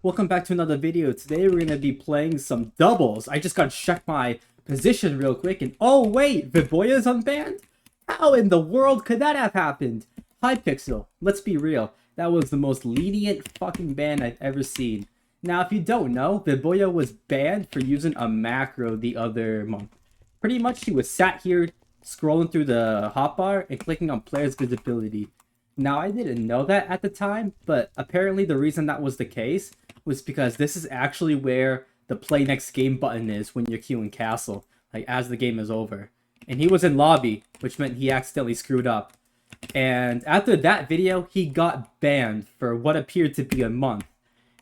Welcome back to another video. Today we're going to be playing some doubles. I just got to check my position real quick and oh wait, Viboya's unbanned? How in the world could that have happened? Hypixel, let's be real, that was the most lenient fucking ban I've ever seen. Now if you don't know, Viboya was banned for using a macro the other month. Pretty much he was sat here scrolling through the hotbar and clicking on players visibility. Now I didn't know that at the time, but apparently the reason that was the case was because this is actually where the play next game button is when you're queuing castle, like as the game is over. And he was in lobby, which meant he accidentally screwed up. And after that video, he got banned for what appeared to be a month.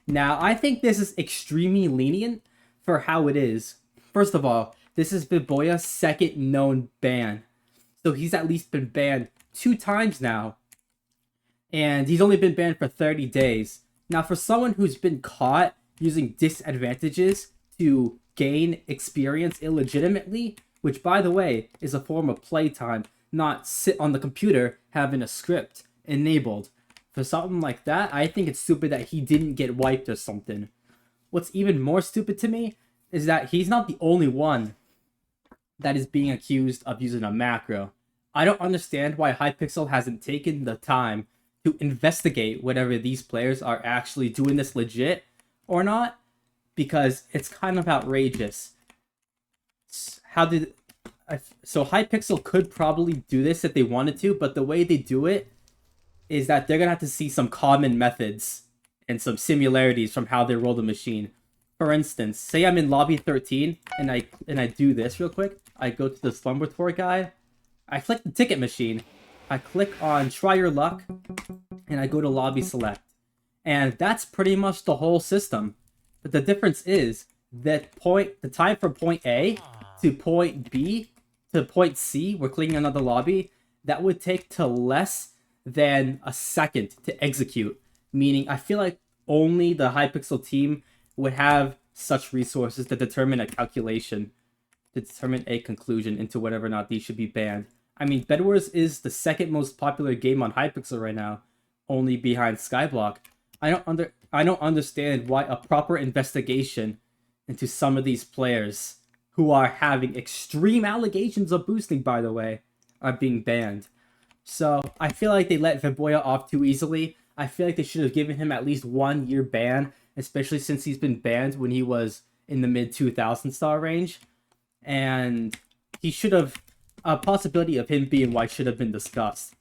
Now, I think this is extremely lenient for how it is. First of all, this is Viboya's second known ban. So he's at least been banned 2 times now. And he's only been banned for 30 days. Now, for someone who's been caught using disadvantages to gain experience illegitimately, which, by the way, is a form of playtime, not sit on the computer having a script enabled. For something like that, I think it's stupid that he didn't get wiped or something. What's even more stupid to me is that he's not the only one that is being accused of using a macro. I don't understand why Hypixel hasn't taken the time to investigate whether these players are actually doing this legit or not, because it's kind of outrageous. So Hypixel could probably do this if they wanted to, but the way they do it is that they're gonna have to see some common methods and some similarities from how they roll the machine. For instance, say I'm in lobby 13 and I do this real quick. I go to the Slumber Tour guy, I click the ticket machine, I click on try your luck, and I go to lobby select. And that's pretty much the whole system. But the difference is that the time from point A to point B to point C, we're clicking another lobby, that would take to less than a second to execute. Meaning, I feel like only the Hypixel team would have such resources to determine a calculation, to determine a conclusion into whether or not these should be banned. I mean, BedWars is the second most popular game on Hypixel right now, only behind Skyblock. I don't understand why a proper investigation into some of these players who are having extreme allegations of boosting, by the way, are being banned. So I feel like they let Viboya off too easily. I feel like they should have given him at least 1 year ban, especially since he's been banned when he was in the mid 2,000 star range. And he should have, a possibility of him being white should have been discussed.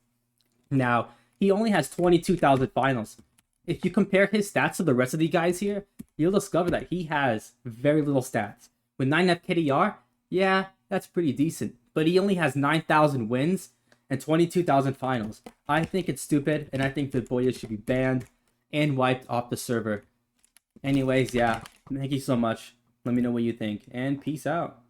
Now, he only has 22,000 finals. If you compare his stats to the rest of the guys here, you'll discover that he has very little stats. With 9 FKDR, yeah, that's pretty decent. But he only has 9,000 wins and 22,000 finals. I think it's stupid, and I think Viboya should be banned and wiped off the server. Anyways, yeah, thank you so much. Let me know what you think, and peace out.